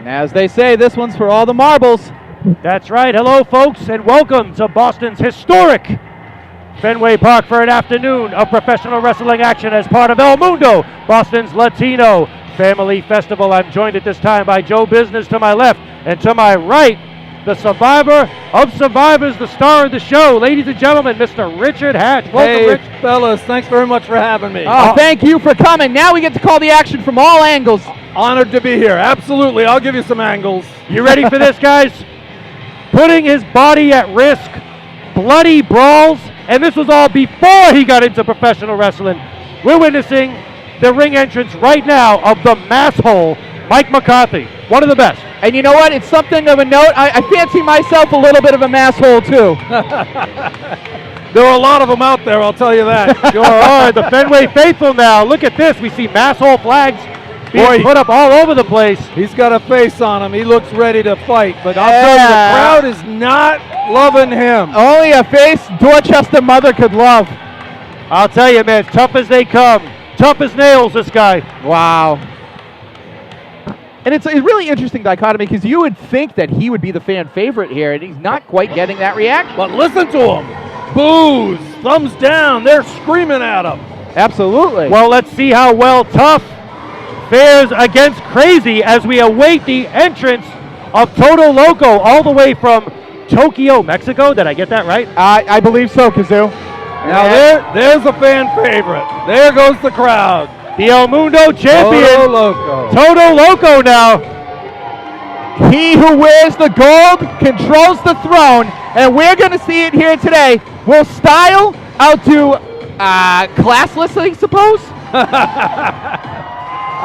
And as they say, this one's for all the marbles. That's right. Hello, folks, and welcome to Boston's historic Fenway Park for an afternoon of professional wrestling action as part of El Mundo, Boston's Latino family festival. I'm joined at this time by Joe Business to my left, and to my right, the survivor of survivors, the star of the show, ladies and gentlemen, Mr. Richard Hatch. Welcome, Rich. Fellas, thanks very much for having me. Oh, thank you for coming. Now we get to call the action from all angles. Honored to be here. Absolutely. I'll give you some angles. You ready for this, guys? Putting his body at risk, bloody brawls, and this was all before he got into professional wrestling. We're witnessing the ring entrance right now of the Masshole, Mike McCarthy, one of the best. And you know what? It's something of a note. I fancy myself a little bit of a Masshole, too. There are a lot of them out there, I'll tell you that. Sure are. The Fenway faithful now. Look at this. We see Masshole flags being put up all over the place. He's got a face on him. He looks ready to fight, but I'll tell you, the crowd is not loving him. Only a face Dorchester mother could love. I'll tell you, man, tough as they come. Tough as nails, this guy. Wow. And it's a really interesting dichotomy because you would think that he would be the fan favorite here, and he's not quite getting that reaction. But listen to him. Boos, thumbs down. They're screaming at him. Absolutely. Well, let's see how well Tough fares against Crazy as we await the entrance of Todo Loco all the way from Tokyo, Mexico. Did I get that right? I believe so, Kazoo. Now there's a fan favorite. There goes the crowd. The El Mundo champion, Todo Loco. Todo Loco now. He who wears the gold controls the throne, and we're going to see it here today. Will Style outdo classless, I suppose?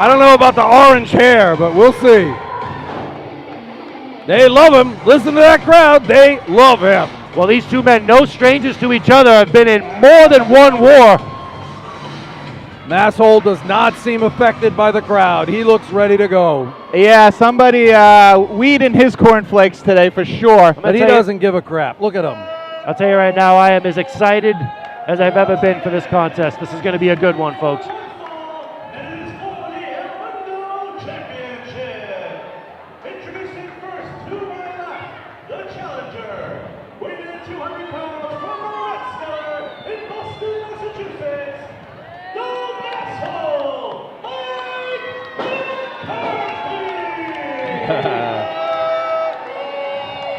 I don't know about the orange hair, but we'll see. They love him. Listen to that crowd. They love him. Well, these two men, no strangers to each other, have been in more than one war. Masshole does not seem affected by the crowd. He looks ready to go. Yeah, somebody weeding his cornflakes today for sure. But he doesn't give a crap. Look at him. I'll tell you right now, I am as excited as I've ever been for this contest. This is going to be a good one, folks.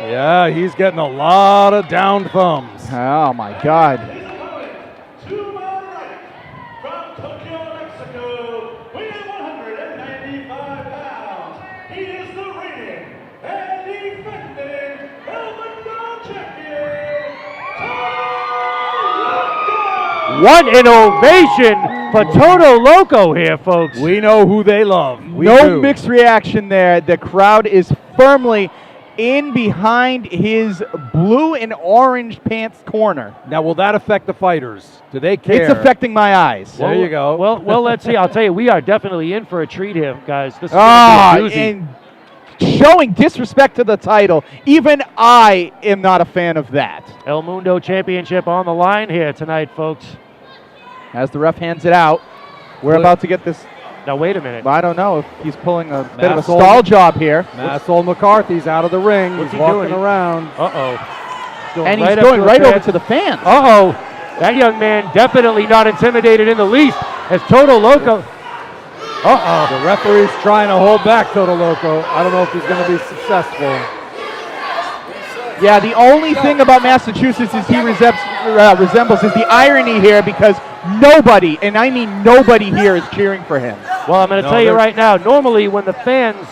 Yeah, he's getting a lot of down thumbs. Oh, my God. To my right, from Tokyo, Mexico, weighing 195 pounds, he is the reigning and defending El Mundo champion, Todo Loco! What an ovation for Todo Loco here, folks. We know who they love. No mixed reaction there. The crowd is firmly in behind his blue and orange pants corner. Now, will that affect the fighters? Do they care? It's affecting my eyes. There you go. Well, let's see. I'll tell you, we are definitely in for a treat here, guys. This is gonna be a doozy. And showing disrespect to the title. Even I am not a fan of that. El Mundo Championship on the line here tonight, folks. As the ref hands it out, we're about to get this. Now, wait a minute. I don't know if he's pulling a bit of a Masshole. stall job here. Masshole McCarthy's out of the ring. What's He's he walking doing? around. Uh-oh. And he's going right over to the fans. Uh-oh. That young man definitely not intimidated in the least as Todo Loco. Uh-oh. The referee's trying to hold back Todo Loco. I don't know if he's going to be successful. Yeah, the only thing about Massachusetts is he resembles is the irony here because nobody, and I mean nobody here is cheering for him. Well, I'm going to tell you right now, normally when the fans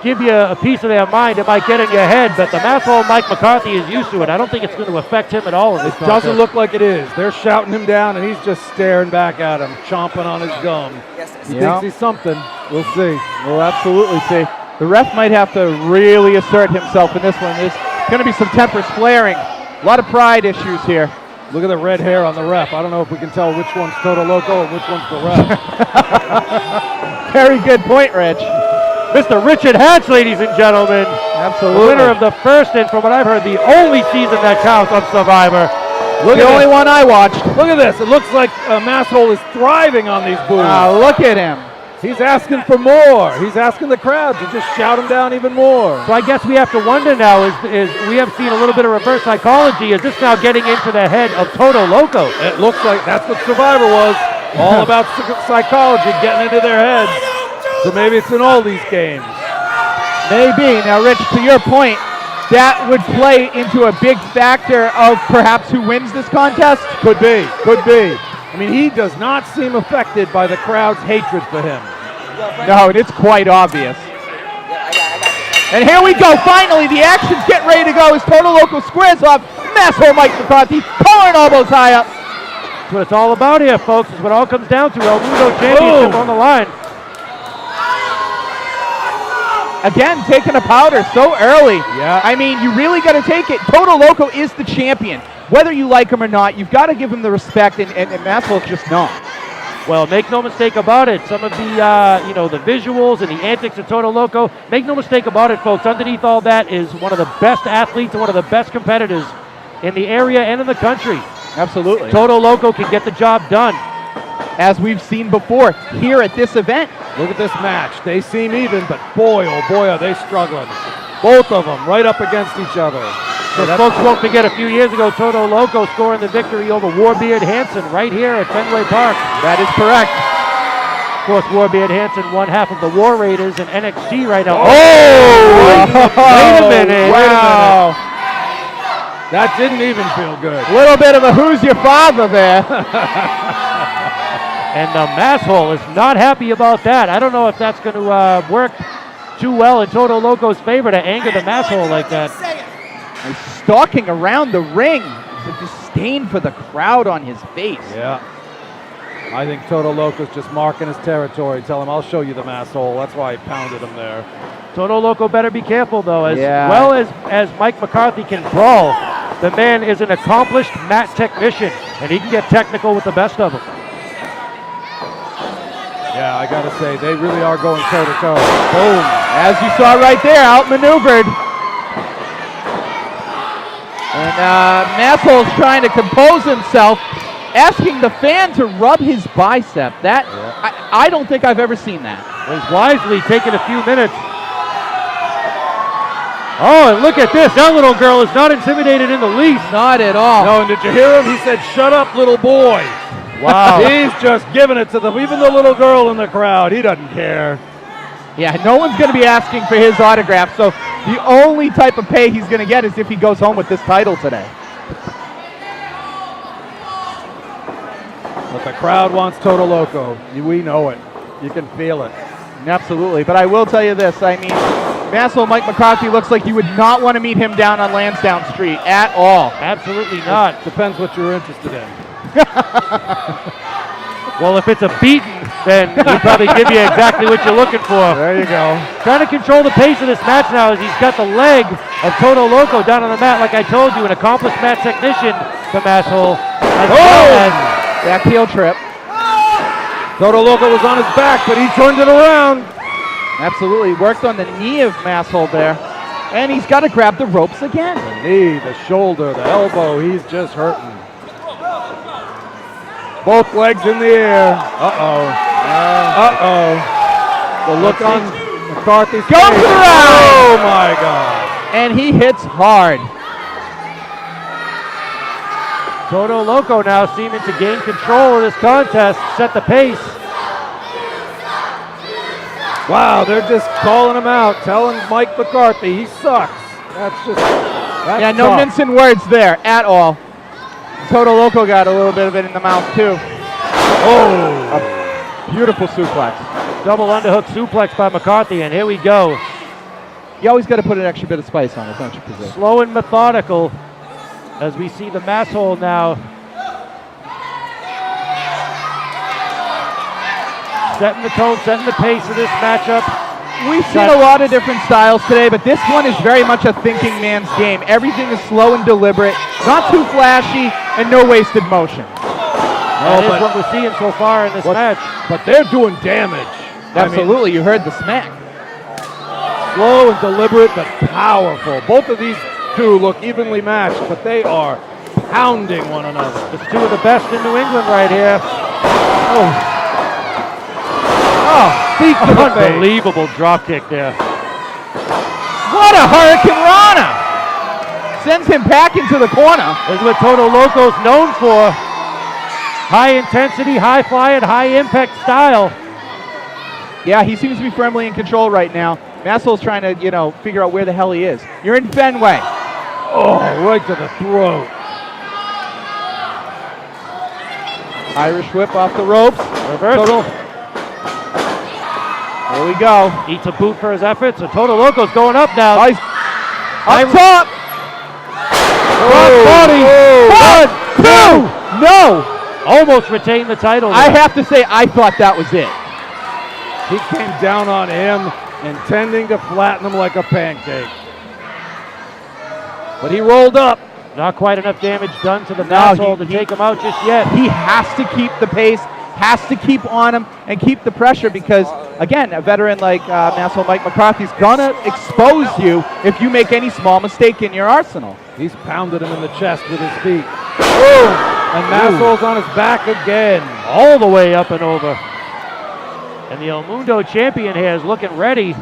give you a piece of their mind, it might get in your head, but the Masshole Mike McCarthy is used to it. I don't think it's going to affect him at all in this contest. Doesn't look like it is. They're shouting him down, and he's just staring back at him, chomping on his gum. He thinks he's something. We'll see. We'll absolutely see. The ref might have to really assert himself in this one. There's going to be some tempers flaring. A lot of pride issues here. Look at the red hair on the ref. I don't know if we can tell which one's Todo Loco and which one's the ref. Very good point, Rich. Mr. Richard Hatch, ladies and gentlemen. Absolutely. The winner of the first and, from what I've heard, the only season that counts of Survivor. Look the only one I watched. Look at this. It looks like Masshole is thriving on these boos. Look at him. He's asking for more. He's asking the crowd to just shout him down even more. So I guess we have to wonder now, is we have seen a little bit of reverse psychology. Is this now getting into the head of Todo Loco? It looks like that's what Survivor was. All about psychology, getting into their heads. So maybe it's in all these games. Maybe. Now, Rich, to your point, that would play into a big factor of perhaps who wins this contest? Could be. Could be. I mean, he does not seem affected by the crowd's hatred for him. No, and it's quite obvious. And here we go. Finally, the action's getting ready to go as Todo Loco squares off Masshole Mike McCarthy, collar and elbows high up. That's what it's all about here, folks. Is what it all comes down to. El Mundo Championship on the line. Again, taking a powder so early. Yeah. I mean, you really got to take it. Todo Loco is the champion. Whether you like him or not, you've got to give him the respect, and Masshole's just not. Well, make no mistake about it. Some of the, the visuals and the antics of Todo Loco, make no mistake about it, folks. Underneath all that is one of the best athletes and one of the best competitors in the area and in the country. Absolutely. Todo Loco can get the job done. As we've seen before here at this event. Look at this match. They seem even, but boy, oh boy, are they struggling. Both of them right up against each other. So folks won't forget a few years ago, Todo Loco scoring the victory over Warbeard Hansen right here at Fenway Park. That is correct. Of course, Warbeard Hansen, one half of the War Raiders in NXT right now. Oh! Wait a minute. Wow. That didn't even feel good. A little bit of a who's your father there. And the Masshole is not happy about that. I don't know if that's going to work too well in Todo Loco's favor to anger the Masshole like that. He's stalking around the ring. The disdain for the crowd on his face. Yeah. I think Todo Loco's just marking his territory. Tell him, I'll show you the Masshole. That's why I pounded him there. Todo Loco better be careful, though. As Yeah. well as Mike McCarthy can brawl, the man is an accomplished mat technician, and he can get technical with the best of them. Yeah, I gotta say, they really are going toe-to-toe. Boom. As you saw right there, outmaneuvered. And Masshole's trying to compose himself, asking the fan to rub his bicep. That, I don't think I've ever seen that. He's wisely taking a few minutes. Oh, and look at this. That little girl is not intimidated in the least. Not at all. No, and did you hear him? He said, "Shut up, little boy." Wow. He's just giving it to them. Even the little girl in the crowd, he doesn't care. Yeah, no one's going to be asking for his autograph, so the only type of pay he's going to get is if he goes home with this title today. But the crowd wants Todo Loco. We know it. You can feel it. Absolutely, but I will tell you this. I mean, Masshole Mike McCarthy looks like you would not want to meet him down on Lansdowne Street at all. Absolutely not. Depends what you're interested in. Well, if it's a beating, then he'll probably give you exactly what you're looking for. There you go. Trying to control the pace of this match now as he's got the leg of Todo Loco down on the mat. Like I told you, an accomplished mat technician, the Masshole. Back heel trip. Todo Loco was on his back, but he turned it around. Absolutely, worked on the knee of Masshole there. And he's got to grab the ropes again. The knee, the shoulder, the elbow, he's just hurting. Both legs in the air. Uh-oh. The look on McCarthy's face. Go for the round! Oh, my God. And he hits hard. Todo Loco now seeming to gain control of this contest, set the pace. Wow, they're just calling him out, telling Mike McCarthy he sucks. That's No tough. mincing words there at all. Todo Loco got a little bit of it in the mouth too. Oh, A beautiful suplex. Double underhook suplex by McCarthy, and here we go. You always got to put an extra bit of spice on it, don't you, Kazoo? Slow and methodical as we see the Masshole now setting the tone, setting the pace of this matchup. We've seen a lot of different styles today, but this one is very much a thinking man's game. Everything is slow and deliberate, not too flashy, and no wasted motion. That is what we're seeing so far in this match. but they're doing damage. Absolutely, you heard the smack. Slow and deliberate, but powerful. Both of these two look evenly matched, but they are pounding one another. It's two of the best in New England right here. Oh, feet to the face. Unbelievable drop kick there. What a Hurricane Rana! Sends him back into the corner. This is what Todo Loco's known for. High intensity, high flying, high impact style. Yeah, he seems to be firmly in control right now. Masshole's trying to, figure out where the hell he is. You're in Fenway. Oh, right to the throat. Irish whip off the ropes. Reverse. Total. There we go. Eats a boot for his efforts. So Todo Loco's going up now. Oh, he's up top. Body. Oh. 1, 2. No. Almost retained the title. I have to say, I thought that was it. He came down on him, intending to flatten him like a pancake. But he rolled up. Not quite enough damage done to the Masshole to take him out just yet. He has to keep the pace, has to keep on him, and keep the pressure because, again, a veteran like Masshole Mike McCarthy's gonna expose you if you make any small mistake in your arsenal. He's pounded him in the chest with his feet. Boom! And Masshole's on his back again. All the way up and over. And the El Mundo champion here is looking ready.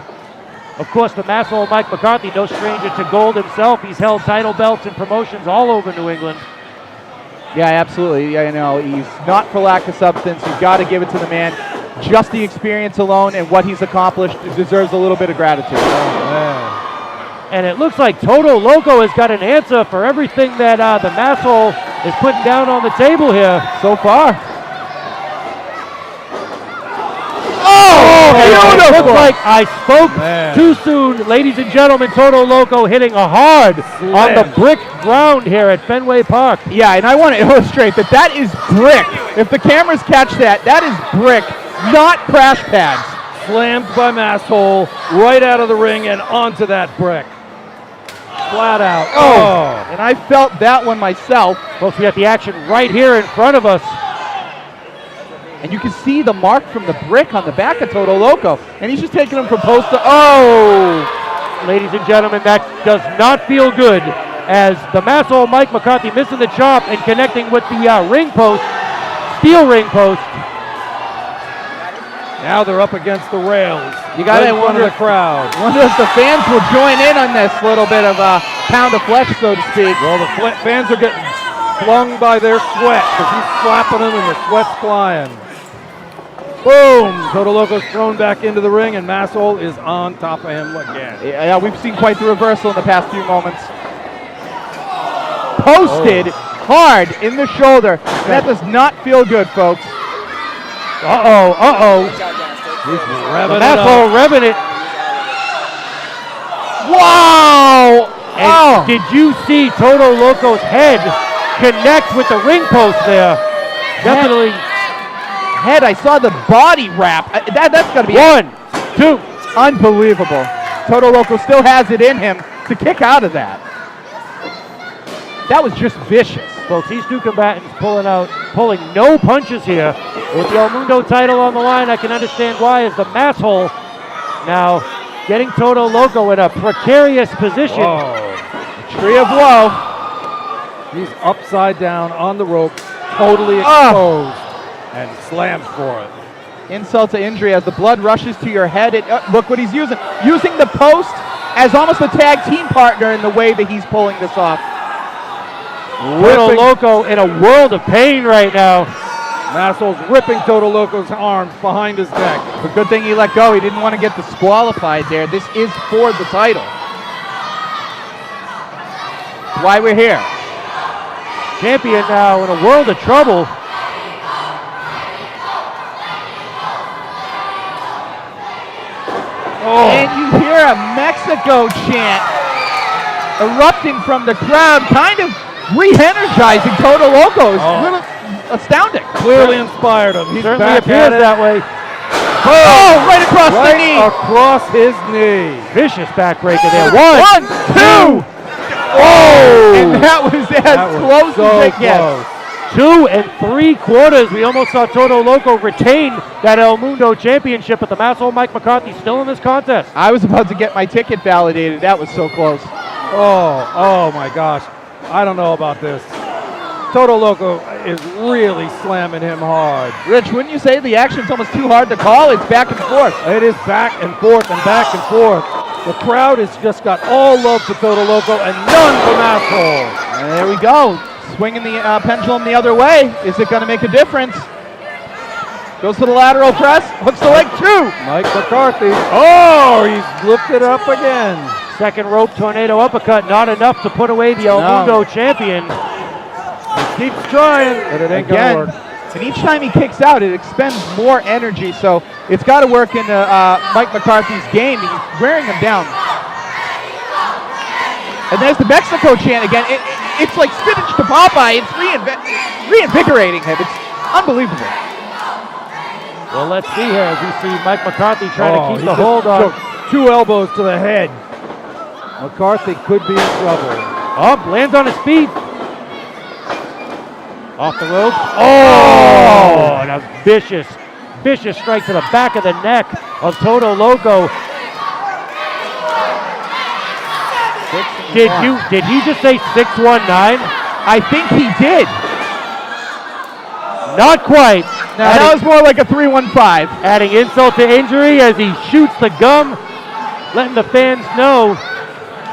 Of course, the Masshole Mike McCarthy, no stranger to gold himself. He's held title belts and promotions all over New England. Yeah, absolutely. Yeah, he's not for lack of substance. You've got to give it to the man. Just the experience alone and what he's accomplished deserves a little bit of gratitude. Oh, man. And it looks like Todo Loco has got an answer for everything that the Masshole is putting down on the table here. So far. Oh, It beautiful! looks like I spoke Man. too soon. Ladies and gentlemen, Todo Loco hitting a hard on the brick ground here at Fenway Park. Yeah, and I want to illustrate that is brick. If the cameras catch that, that is brick, not crash pads. Slammed by Masshole right out of the ring and onto that brick. Flat out. Oh, and I felt that one myself. Folks, we got the action right here in front of us. And you can see the mark from the brick on the back of Todo Loco. And he's just taking him from post to, oh! Ladies and gentlemen, that does not feel good as the Masshole Mike McCarthy missing the chop and connecting with the ring post, steel ring post. Now they're up against the rails. You got to wonder the crowd. Wonder if the fans will join in on this little bit of a pound of flesh, so to speak. Well, the fans are getting flung by their sweat because he's slapping them and the sweat's flying. Boom! Todo Loco's thrown back into the ring and Masshole is on top of him again. Yeah, we've seen quite the reversal in the past few moments. Posted hard in the shoulder. That does not feel good, folks. He's revving it Masshole up. revving it. Wow! And did you see Todo Loco's head connect with the ring post there? Definitely. Head, I saw the body wrap. That's got to be 1, 2. unbelievable. Todo Loco still has it in him to kick out of that. That was just vicious. Folks, these two combatants pulling no punches here. With the El Mundo title on the line, I can understand why, as the Masshole now getting Todo Loco in a precarious position. Tree of woe. He's upside down on the rope, totally exposed, and slammed for it. Insult to injury as the blood rushes to your head. Look what he's using. Using the post as almost a tag team partner in the way that he's pulling this off. Todo Loco in a world of pain right now. Masshole's ripping Todo Loco's arms behind his neck. It's a good thing he let go. He didn't want to get disqualified there. This is for the title. That's why we're here. Champion now in a world of trouble. And you hear a Mexico chant erupting from the crowd, kind of re-energizing Todo Loco. It's really astounding. Clearly inspired him. He's Certainly back appears at it. that way. Oh, right across the knee. Across his knee. Vicious backbreaker there. 1, 2. Oh! And that was as close so as it gets. close. 2 3/4. We almost saw Todo Loco retain that El Mundo championship, but the Masshole Mike McCarthy still in this contest. I was about to get my ticket validated. That was so close. Oh my gosh. I don't know about this. Todo Loco is really slamming him hard. Rich, wouldn't you say the action's almost too hard to call? It's back and forth. It is back and forth and back and forth. The crowd has just got all love for Todo Loco and none for Masshole. And there we go. Swinging the pendulum the other way. Is it going to make a difference? Goes to the lateral press. Hooks the leg two. Mike McCarthy. Oh, he's lifted up again. Second rope tornado uppercut, not enough to put away the El Mundo champion. He keeps trying, but it ain't Again, gonna work. and each time he kicks out, it expends more energy, so it's got to work into Mike McCarthy's game. He's wearing him down. And there's the Mexico chant again. It's like spinach to Popeye. It's reinvigorating him. It's unbelievable. Well, let's see here as we see Mike McCarthy trying to keep he the just hold on. took 2 elbows to the head. McCarthy could be in trouble. Oh, lands on his feet. Off the ropes. Oh, and a vicious strike to the back of the neck of Todo Loco. Did he just say 619? I think he did. Not quite. Now, that was more like a 315. Adding insult to injury as he shoots the gum, letting the fans know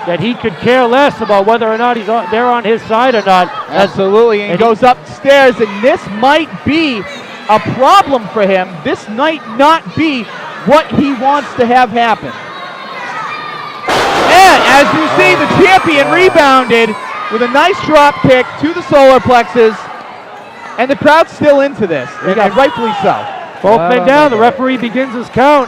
that he could care less about whether or not they're on his side or not. Absolutely, and he goes upstairs, and this might be a problem for him. This might not be what he wants to have happen. And as you see, the champion rebounded with a nice drop kick to the solar plexus, and the crowd's still into this, and rightfully so. Both men down, the referee begins his count.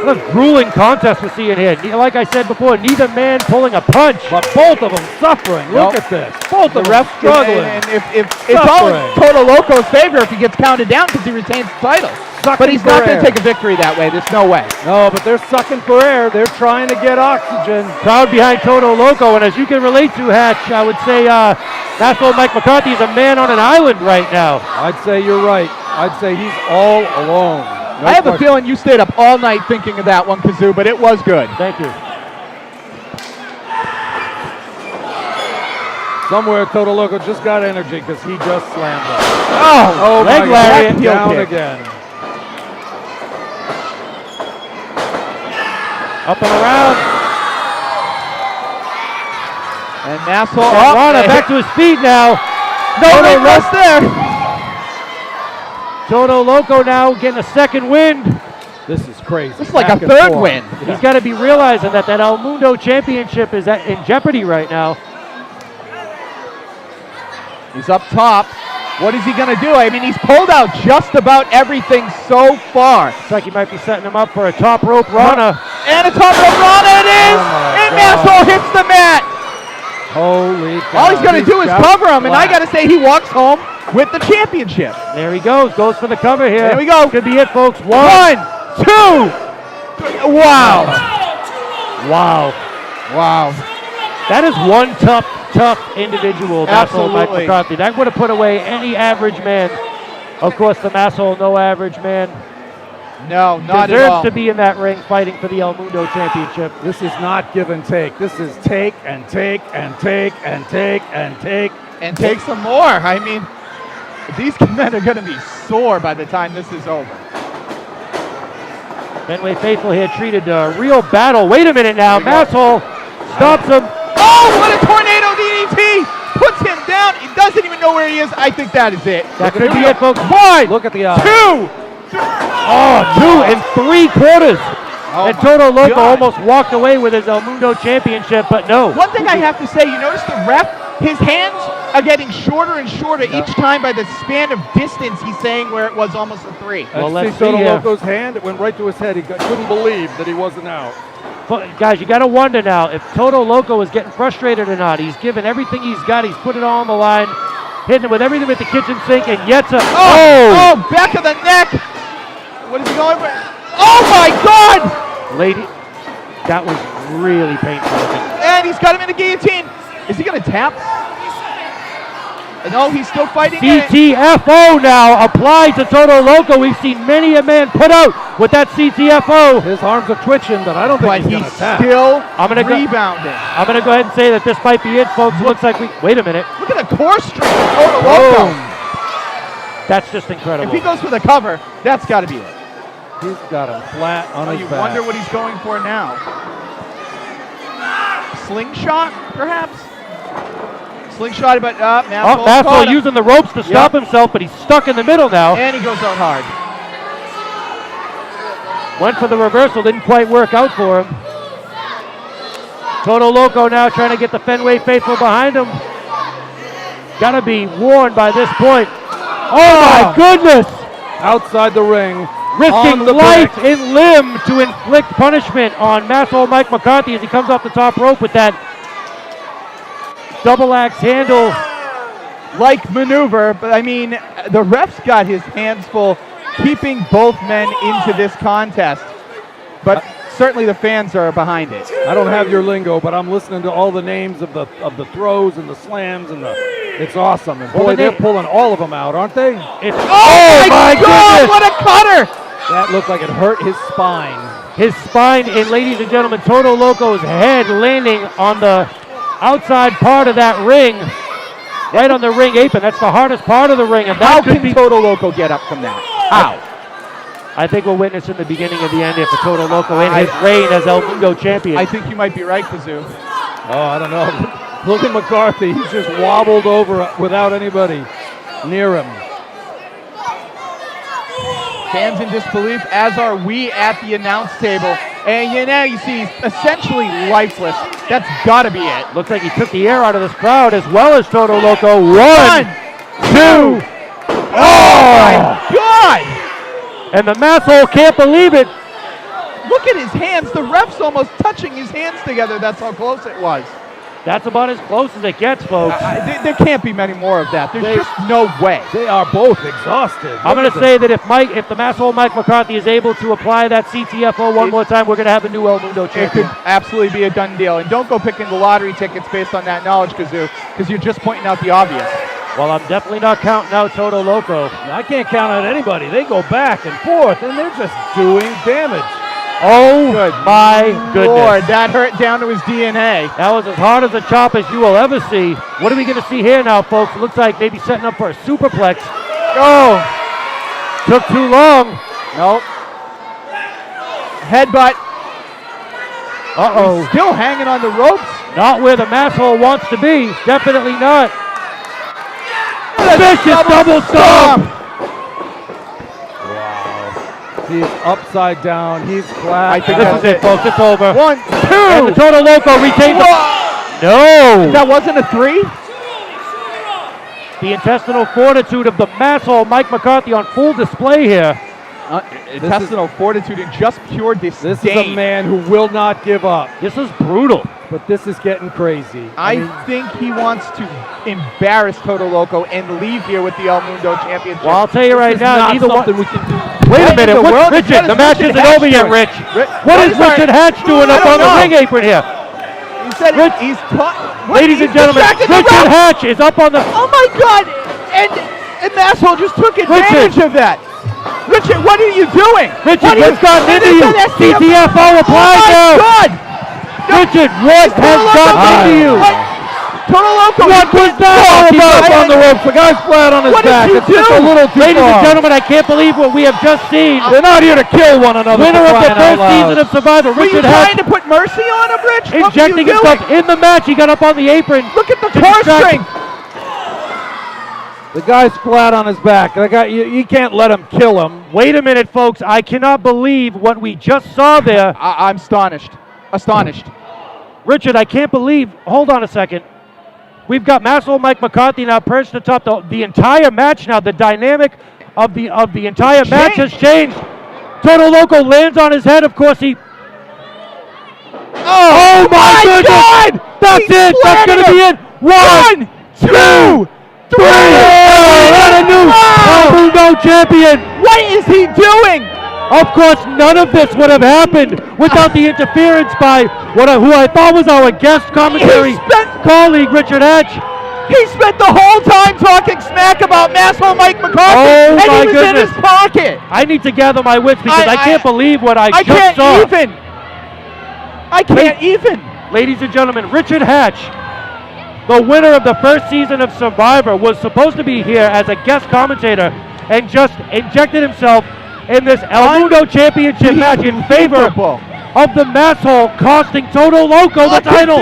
What a grueling contest we're seeing here. Like I said before, neither man pulling a punch. But both of them suffering. Look at this. Both of them struggling. And if it's all in Todo Loco's favor if he gets counted down because he retains the title. But he's not going to take a victory that way. There's no way. No, but they're sucking for air. They're trying to get oxygen. Crowd behind Todo Loco, and as you can relate to, Hatch, I would say Masshole Mike McCarthy is a man on an island right now. I'd say you're right. I'd say he's all alone. I have a feeling you stayed up all night thinking of that one, Kazoo, but it was good. Thank you. Somewhere Todo Loco just got energy because he just slammed up. Oh, leg lariat. Down again. Up and around. And Masshole back to his feet now. No rest there. Todo Loco now getting a second wind. This is crazy. This is like a third win. He's got to be realizing that El Mundo championship is in jeopardy right now. He's up top. What is he going to do? I mean, he's pulled out just about everything so far. Looks like he might be setting him up for a top rope Rana. And a top rope Rana it is! And Masshole hits the mat! Holy cow. All he's going to do is cover him, and I got to say he walks home with the championship. There he goes for the cover here. There we go. Could be it, folks. 1, 2. Wow. Wow. That is one tough individual, Masshole Mike Absolutely. McCarthy. That would have put away any average man. Of course, the Masshole, no average man. No, not at Deserves all. to be in that ring fighting for the El Mundo championship. This is not give and take. This is take and take and take and take and take. And take some more. I mean, these men are going to be sore by the time this is over. FENWAY faithful here treated a real battle. Wait a minute now. Masshole stops him. Oh, what a tornado DDT! Puts him down. He doesn't even know where he is. I think that is it. That could be it, folks. 1, Look at the eye. 2. Oh, 2 3/4. Oh And Todo Loco God. almost walked away with his El Mundo championship, but no. One thing I have to say, you notice the ref, his hands are getting shorter and shorter each time by the span of distance he's saying where it was almost a 3. Well, Let's let's see Todo see, Loco's hand. It went right to his head. He couldn't believe that he wasn't out. Guys, you got to wonder now if Todo Loco is getting frustrated or not. He's given everything he's got. He's put it all on the line, hitting him with everything with the kitchen sink, and yet Oh, back of the neck. What is he going for? Oh, my God. Lady, that was really painful. And he's got him in the guillotine. Is he going to tap? No, he's still fighting it. CTFO now applied to Todo Loco. We've seen many a man put out with that CTFO. His arms are twitching, but I don't think But he's going he's to tap. still Rebounding. I'm going to go ahead and say that this might be it, folks. Looks like we... Wait a minute. Look at the core strength of Todo Loco. That's just incredible. If he goes for the cover, that's got to be it. He's got him flat on his You back. wonder what he's going for now. Slingshot, perhaps? Slingshot, but Masshole using the ropes to stop himself, but he's stuck in the middle now. And he goes out hard. Went for the reversal, didn't quite work out for him. Todo Loco now trying to get the Fenway faithful behind him. Gotta be warned by this point. Oh my goodness! Outside the ring. Risking on the life bricks. and limb to inflict punishment on Masshole Mike McCarthy as he comes off the top rope with that double axe handle. Like maneuver, but I mean, the ref's got his hands full keeping both men into this contest. But certainly the fans are behind it. I don't have your lingo, but I'm listening to all the names of the throws and the slams and it's awesome. And boy, they're pulling all of them out, aren't they? Oh my God! goodness! What a cutter! That looked like it hurt his spine. His spine, and ladies and gentlemen, Todo Loco's head landing on the outside part of that ring, right on the ring apron. That's the hardest part of the ring. And How that could can Todo Loco get up from that? How? I think we're witnessing the beginning of the end here for Todo Loco in his reign as El Mundo champion. I think you might be right, Kazoo. Oh, I don't know. Look at McCarthy. He's just wobbled over without anybody near him. Fans in disbelief, as are we at the announce table. And you see he's essentially lifeless. That's got to be it. Looks like he took the air out of this crowd as well as Todo Loco. One, two. Oh my God! And the Masshole can't believe it. Look at his hands. The ref's almost touching his hands together. That's how close it was. That's about as close as it gets, folks. There can't be many more of that. There's just no way. They are both exhausted. I'm going to say that if the Masshole Mike McCarthy is able to apply that CTFO one more time, we're going to have a new El Mundo It champion. could absolutely be a done deal. And don't go picking the lottery tickets based on that knowledge, Kazoo, because you're just pointing out the obvious. Well, I'm definitely not counting out Todo Loco. I can't count out anybody. They go back and forth, and they're just doing damage. Oh, my goodness. Lord, that hurt down to his DNA. That was as hard as a chop as you will ever see. What are we going to see here now, folks? It looks like maybe setting up for a superplex. Oh, Took too long. nope. Headbutt. Uh-oh. Still hanging on the ropes. Not where the Masshole wants to be. Definitely not. Vicious double stomp. He's upside down. He's flat. I think This that's is it, folks. It's over. 1, 2. And the Todo Loco retains the... No. That wasn't a 3? The intestinal fortitude of the Masshole Mike McCarthy on full display here. Intestinal fortitude and just pure disdain. This is a man who will not give up. This is brutal. But this is getting crazy. I think he wants to embarrass Todo Loco and leave here with the El Mundo Championship. Well, I'll tell you right This is now, not neither one... something we can do. Wait a What in minute, the what's world? Richard? What The is match Richard isn't Hatch over yet, doing? Rich. What What is is our- Richard Hatch doing up I on don't the know. ring apron here? He said Rich- he's Ladies and gentlemen, Richard Hatch is up on the... Oh my God! And Masshole just took advantage of that. Richard, what are you doing? Richard, what's gotten into you? That's the- CTFO applied Oh now. my God! Richard, what has gotten into you? Todo Loco. What was that all He's about? up on the ropes. The guy's flat on his What did back. you It's just do? a little too Ladies far. and gentlemen, I can't believe what we have just seen. They're not here to kill one another. Winner for of the crying out first loud. season of Survivor, Were you Richard Hatch, trying to put mercy on him, Rich? What were you injecting doing? himself in the match. He got up on the apron. Look at the to core distract- strength. The guy's flat on his back. The guy, you can't let him kill him. Wait a minute, folks. I cannot believe what we just saw there. I'm astonished. Astonished. Richard, I can't believe. Hold on a second. We've got Masshole Mike McCarthy now perched atop the entire match now. The dynamic of the entire match has changed. Todo Loco lands on his head. Of course, he... Oh my goodness! God! That's He's it! That's going to be it! One, two, three! And a new El Mundo champion! What is he doing? Of course, none of this would have happened without the interference by who I thought was our guest commentary He spent- colleague, Richard Hatch. He spent the whole time talking smack about Masshole Mike McCarthy, Oh, and my he was in his goodness. pocket. I need to gather my wits because I can't believe what I just can't saw. even. I can't even. Ladies and gentlemen, Richard Hatch, the winner of the first season of Survivor, was supposed to be here as a guest commentator and just injected himself in this El Mundo Championship match in favor of the Masshole, costing Todo Loco the title.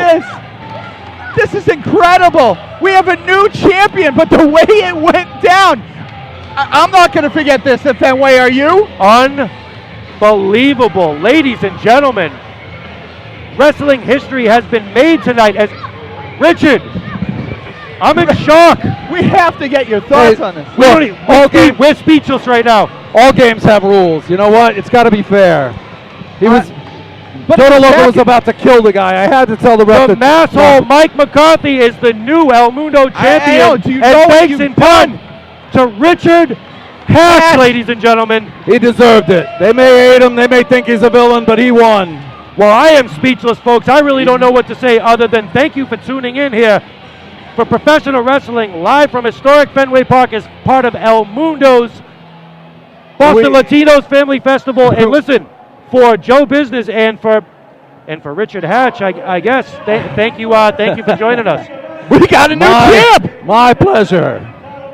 This is incredible. We have a new champion, but the way it went down, I'm not going to forget this at FENWAY, are you? Unbelievable. Ladies and gentlemen, wrestling history has been made tonight as Richard, I'm in shock. We have to get your thoughts on this. We're speechless right now. All games have rules. You know what? It's got to be fair. Todo Loco was about to kill the guy. I had to tell the ref. The Masshole Mike McCarthy is the new El Mundo champion. Do you know and what thanks you've in part to Richard Hatch, ladies and gentlemen. He deserved it. They may hate him. They may think he's a villain, but he won. Well, I am speechless, folks. I really don't know what to say other than thank you for tuning in here for Professional Wrestling live from historic Fenway Park as part of El Mundo's Boston Latinos Family Festival. And listen, for Joe Business and for Richard Hatch, I guess, thank you for joining us. We got a new champ. My pleasure.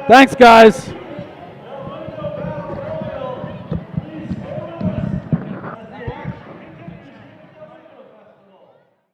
Thanks, guys.